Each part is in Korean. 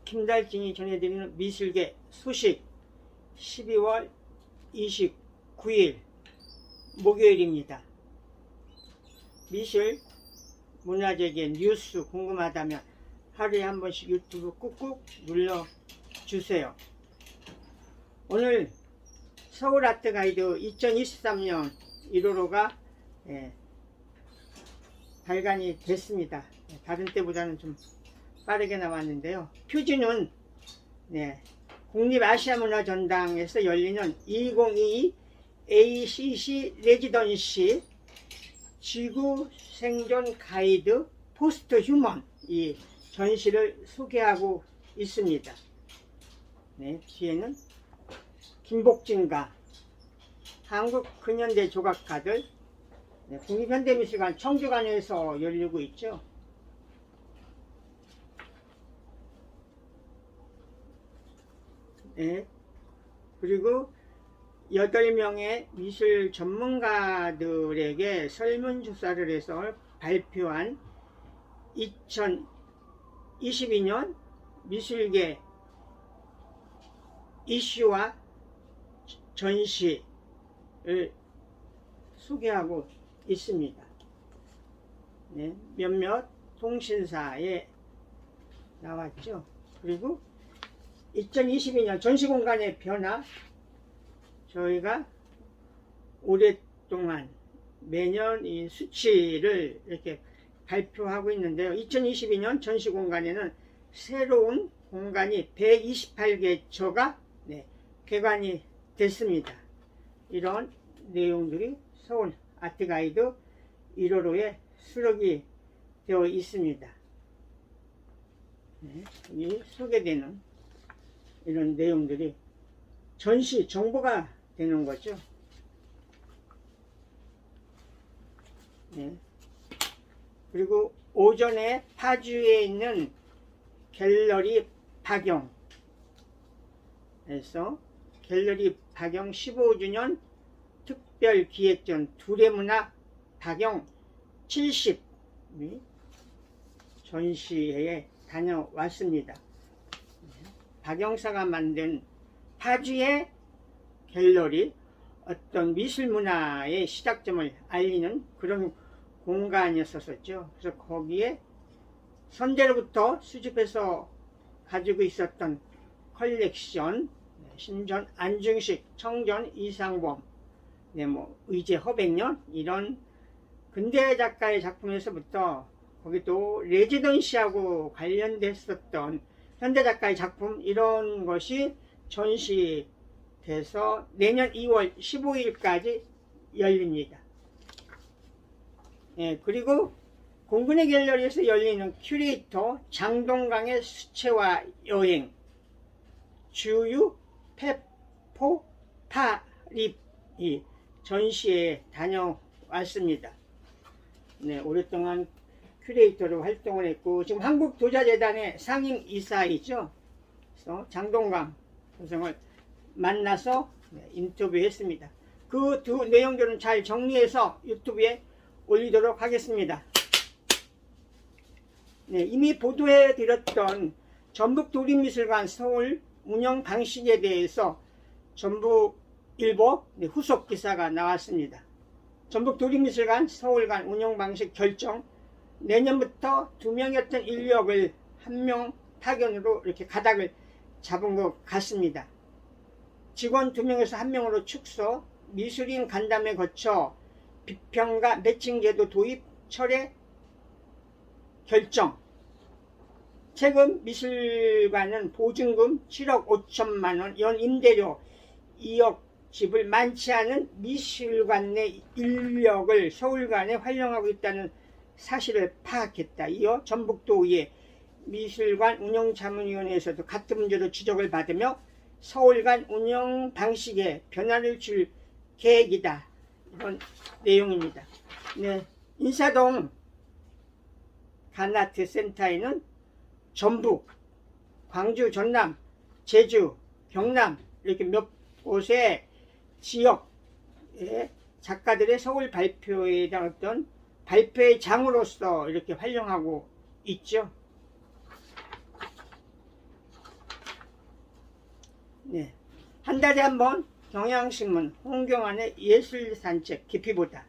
김달진이 전해드리는 미술계 소식 12월 29일 목요일입니다. 미술 문화재계 뉴스 궁금하다면 하루에 한 번씩 유튜브 꾹꾹 눌러주세요. 오늘 서울아트가이드 2023년 1호로가 발간이 됐습니다. 다른 때보다는 좀 빠르게 나왔는데요. 표지는 국립아시아문화전당에서 열리는 2022 ACC 레지던시 지구 생존 가이드 포스트 휴먼 이 전시를 소개하고 있습니다. 뒤에는 김복진가, 한국 근현대 조각가들, 국립현대미술관 청주관에서 열리고 있죠. 그리고 8명의 미술 전문가들에게 설문조사를 해서 발표한 2022년 미술계 이슈와 전시를 소개하고 있습니다. 몇몇 통신사에 나왔죠. 그리고 2022년 전시공간의 변화, 저희가 오랫동안 매년 이 수치를 이렇게 발표하고 있는데요. 2022년 전시공간에는 새로운 공간이 128개처가 개관이 됐습니다. 이런 내용들이 서울 아트가이드 1호로에 수록이 되어 있습니다. 이 소개되는 이런 내용들이 전시 정보가 되는 거죠. 그리고 오전에 파주에 있는 갤러리 박영 에서 갤러리 박영 15주년 특별기획전 두레문화 박영 70 전시회에 다녀왔습니다. 박영사가 만든 파주의 갤러리, 어떤 미술문화의 시작점을 알리는 그런 공간이었었죠. 그래서 거기에 선대로부터 수집해서 가지고 있었던 컬렉션, 신전 안중식, 청전 이상범, 의제 허백년 이런 근대 작가의 작품에서부터 거기도 레지던시하고 관련됐었던 현대 작가의 작품 이런 것이 전시돼서 내년 2월 15일까지 열립니다. 그리고 공군의 갤러리에서 열리는 큐레이터 장동강의 수채화 여행 주유 페포 파립 이 전시에 다녀왔습니다. 오랫동안 큐레이터로 활동을 했고 지금 한국도자재단의 상임이사이죠. 그래서 장동강 선생을 만나서 인터뷰했습니다. 그 두 내용들은 잘 정리해서 유튜브에 올리도록 하겠습니다. 이미 보도해 드렸던 전북도립미술관 서울 운영 방식에 대해서 전북일보 후속 기사가 나왔습니다. 전북도립미술관 서울관 운영 방식 결정, 내년부터 2명이었던 인력을 1명 파견으로 이렇게 가닥을 잡은 것 같습니다. 직원 2명에서 1명으로 축소, 미술인 간담회 거쳐 비평가 매칭제도 도입, 철회 결정. 최근 미술관은 보증금 7억 5천만원, 연 임대료 2억 지불, 많지 않은 미술관 내 인력을 서울관에 활용하고 있다는 사실을 파악했다. 이어 전북도의회 미술관 운영자문위원회에서도 같은 문제로 지적을 받으며 서울관 운영 방식에 변화를 줄 계획이다. 이런 내용입니다. 인사동 간아트 센터에는 전북, 광주, 전남, 제주, 경남 이렇게 몇 곳의 지역의 작가들의 서울 발표에 대한 어떤 발표의 장으로서 이렇게 활용하고 있죠. 네. 한 달에 한 번 경향신문 홍경안의 예술산책 깊이보다.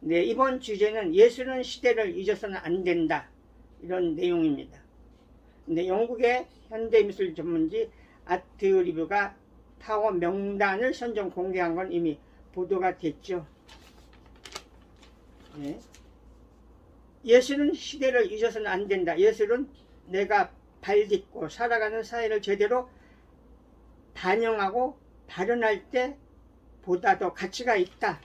네, 이번 주제는 예술은 시대를 잊어서는 안 된다, 이런 내용입니다. 네, 영국의 현대미술 전문지 아트리뷰가 타워 명단을 선정 공개한 건 이미 보도가 됐죠. 네. 예술은 시대를 잊어서는 안 된다. 예술은 내가 발딛고 살아가는 사회를 제대로 반영하고 발현할 때 보다 더 가치가 있다.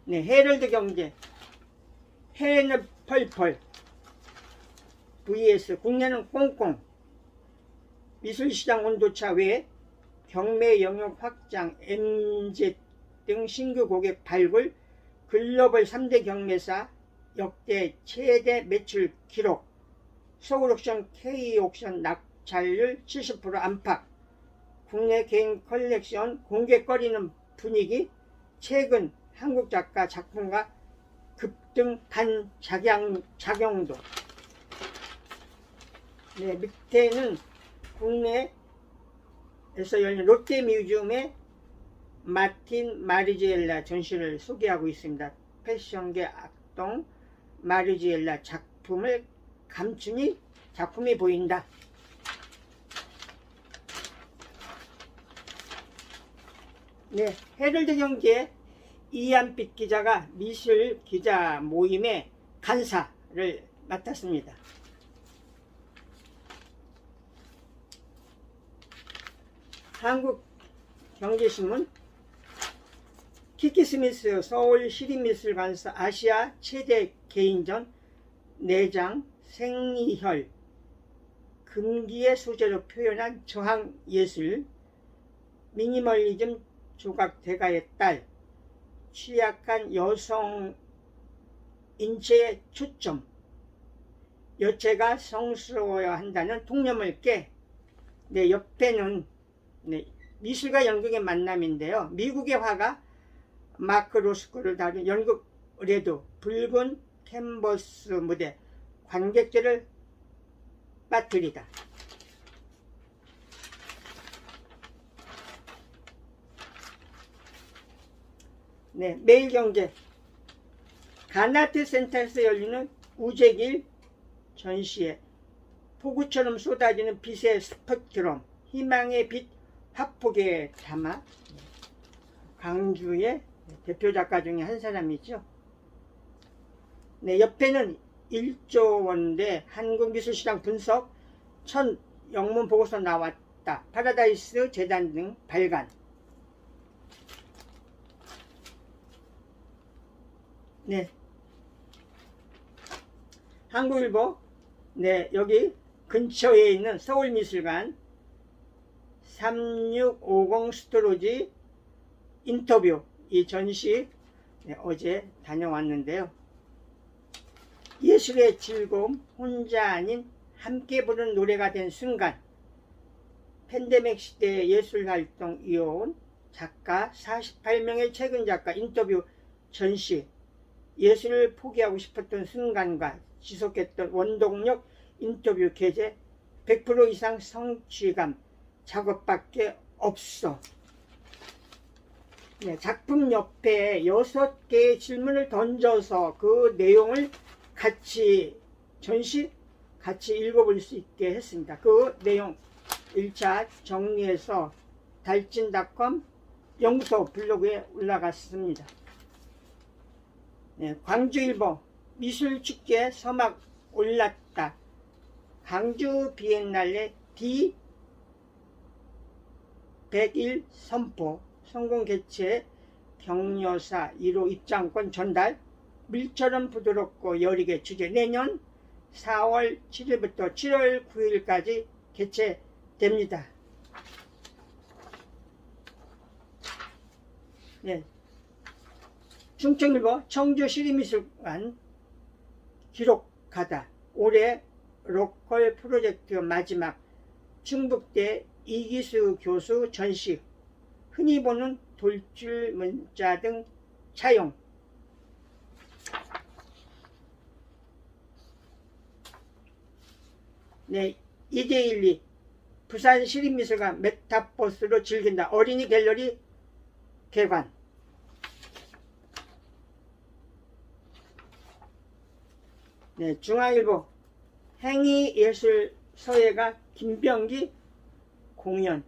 네, 헤럴드 경제. 해외는 펄펄 vs 국내는 꽁꽁. 미술시장 온도차 외에 경매 영역 확장, MZ 등 신규 고객 발굴, 글로벌 3대 경매사 역대 최대 매출 기록, 서울옥션 K옥션 낙찰률 70% 안팎, 국내 개인 컬렉션 공개거리는 분위기, 최근 한국 작가 작품과 급등 반작용도. 네, 밑에는 국내에서 열린 롯데뮤지엄의 마틴 마르지엘라 전시를 소개하고 있습니다. 패션계 악동 마르지엘라 작품을 감추니 작품이 보인다. 네, 헤럴드 경제 이한빛 기자가 미술 기자 모임의 간사를 맡았습니다. 한국경제신문 키키 스미스 서울시립미술관에서 아시아 최대 개인전 내장 생리혈 금기의 소재로 표현한 저항예술, 미니멀리즘 조각 대가의 딸, 취약한 여성 인체에 초점, 여체가 성스러워야 한다는 통념을 깨. 네, 옆에는 네, 미술과 연극의 만남인데요. 미국의 화가 마크 로스코를 다룬 연극 의뢰도 붉은 캔버스 무대, 관객들을 빠뜨리다. 네, 매일경제 가나트 센터에서 열리는 우재길 전시회, 폭우처럼 쏟아지는 빛의 스펙트럼, 희망의 빛 화폭에 담아. 광주의 대표 작가 중에 한 사람이죠. 네, 옆에는 1조 원대 한국미술시장 분석 첫 영문 보고서 나왔다. 파라다이스 재단 등 발간. 네, 한국일보. 네, 여기 근처에 있는 서울미술관 3650 스토로지 인터뷰, 이 전시 네, 어제 다녀왔는데요. 예술의 즐거움, 혼자 아닌 함께 부르는 노래가 된 순간. 팬데믹 시대의 예술활동 이어온 작가 48명의 최근 작가 인터뷰 전시. 예술을 포기하고 싶었던 순간과 지속했던 원동력 인터뷰 게재. 100% 이상 성취감, 작업밖에 없어. 네, 작품 옆에 6개의 질문을 던져서 그 내용을 같이 전시 같이 읽어볼 수 있게 했습니다. 그 내용 1차 정리해서 달진닷컴 연구소 블로그에 올라갔습니다. 네, 광주일보 미술축제 서막 올랐다. 광주 비엔날레 D101 선포 성공 개최, 격려사 1호 입장권 전달. 밀처럼 부드럽고 여리게 주제. 내년 4월 7일부터 7월 9일까지 개최됩니다. 네. 충청일보 청주시립미술관 기록하다. 올해 로컬 프로젝트 마지막. 충북대 이기수 교수 전시. 흔히 보는 돌출 문자 등 차용. 네, 2대1리 부산 시립미술관 메타버스로 즐긴다. 어린이 갤러리 개관. 네, 중앙일보 행위예술서예가 김병기 공연.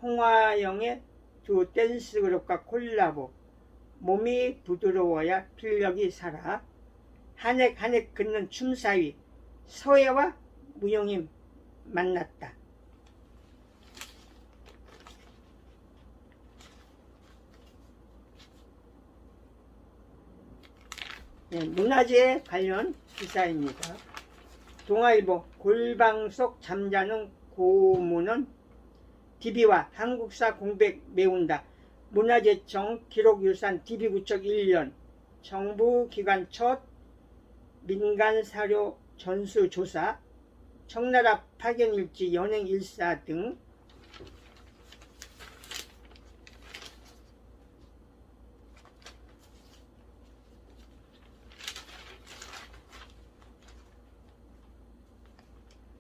홍화영의 두 댄스 그룹과 콜라보. 몸이 부드러워야 필력이 살아. 한획 긋는 춤사위. 서예와 무용이 만났다. 네, 문화재 관련 기사입니다. 동아일보 골방 속 잠자는 고문은 DB와 한국사 공백 메운다. 문화재청 기록유산 DB구축 1년 정부기관 첫 민간사료 전수조사 청나라 파견일지 연행일사 등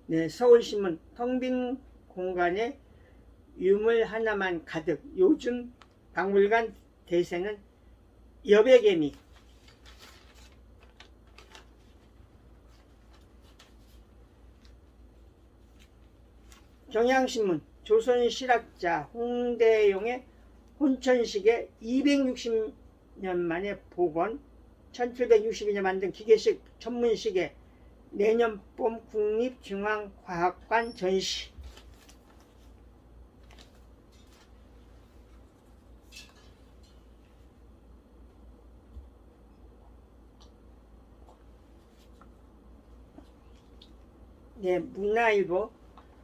네, 서울신문 텅 빈 공간에 유물 하나만 가득. 요즘 박물관 대세는 여백개미. 경향신문 조선실학자 홍대용의 혼천시계 260년 만에 복원. 1762년 만든 기계식 전문시계 내년 봄 국립중앙과학관 전시. 네, 문화일보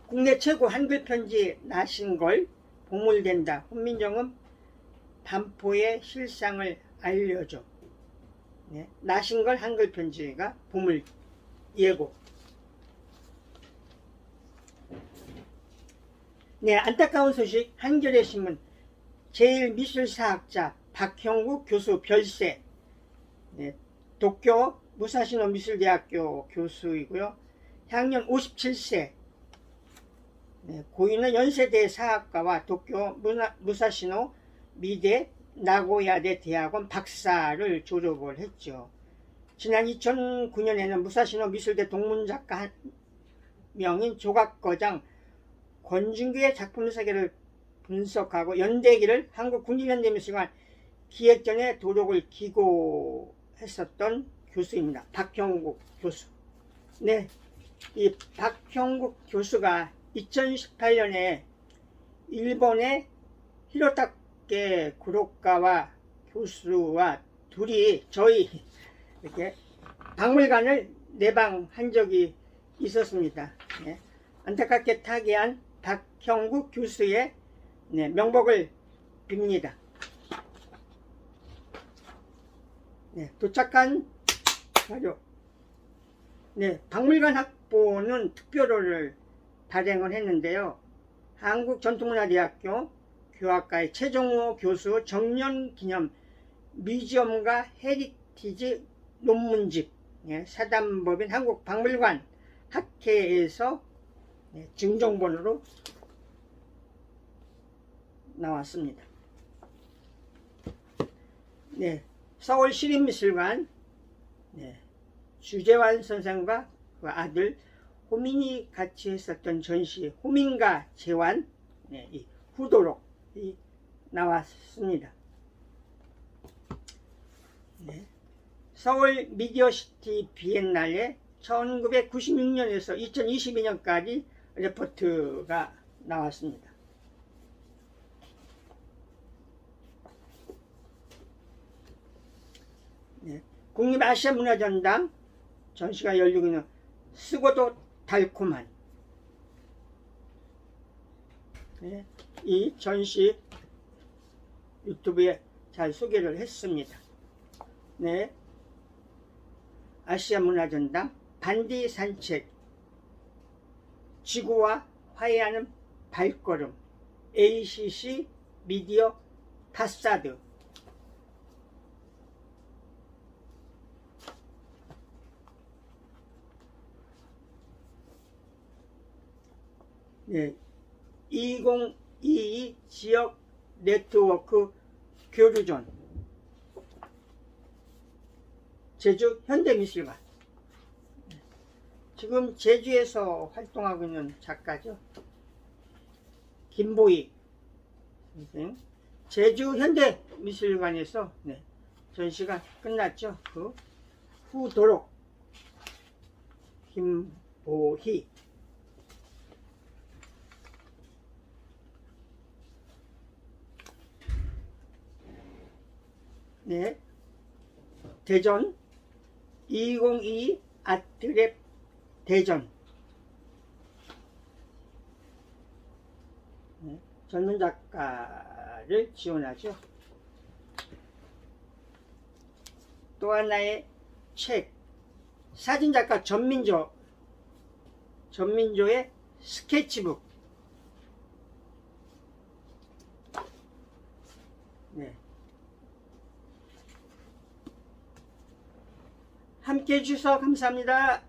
국내 최고 한글편지 나신걸 보물된다. 훈민정음 반포의 실상을 알려줘. 네, 나신걸 한글편지가 보물 예고. 네, 안타까운 소식. 한겨레신문 제1미술사학자 박형국 교수 별세. 네, 도쿄 무사시노 미술대학교 교수이고요. 향년 57세. 네, 고인은 연세대 사학과와 도쿄 무사시노 미대 나고야대 대학원 박사를 졸업을 했죠. 지난 2009년에는 무사시노 미술대 동문작가 한 명인 조각거장 권준규의 작품 세계를 분석하고 연대기를 한국국립현대미술관 기획전에 도록을 기고했었던 교수입니다. 박형국 교수. 네, 이 박형국 교수가 2018년에 일본의 히로타케 구로카와 교수와 둘이 저희 이렇게 박물관을 내방한 적이 있었습니다. 네. 안타깝게 타계한 박형국 교수의 네, 명복을 빕니다. 네, 도착한 자료. 네, 박물관 학보는 특별호를 발행을 했는데요. 한국전통문화대학교 교학과의 최정호 교수 정년기념 뮤지엄과 헤리티지 논문집. 네, 사단법인 한국박물관 학회에서 네, 증정본으로 나왔습니다. 네, 서울시립미술관 네, 주재환 선생과 그 아들 호민이 같이 했었던 전시 호민과 재환 네, 이 후도록이 나왔습니다. 네. 서울 미디어시티 비엔날레 1996년에서 2022년까지 레포트가 나왔습니다. 네. 국립아시아문화전당 전시가 열리고 있는 쓰고도 달콤한 네. 이 전시 유튜브에 잘 소개를 했습니다. 네. 아시아문화전당 반디 산책 지구와 화해하는 발걸음 ACC 미디어 파사드 네, 2022 지역 네트워크 교류존 제주 현대미술관. 지금 제주에서 활동하고 있는 작가죠. 김보희 선생. 제주 현대미술관에서 네, 전시가 끝났죠. 그 후도록 김보희. 네, 대전 2022 아트랩 대전. 네, 젊은 작가를 지원하죠. 또 하나의 책, 사진작가 전민조의 스케치북. 네. 함께 해주셔서 감사합니다.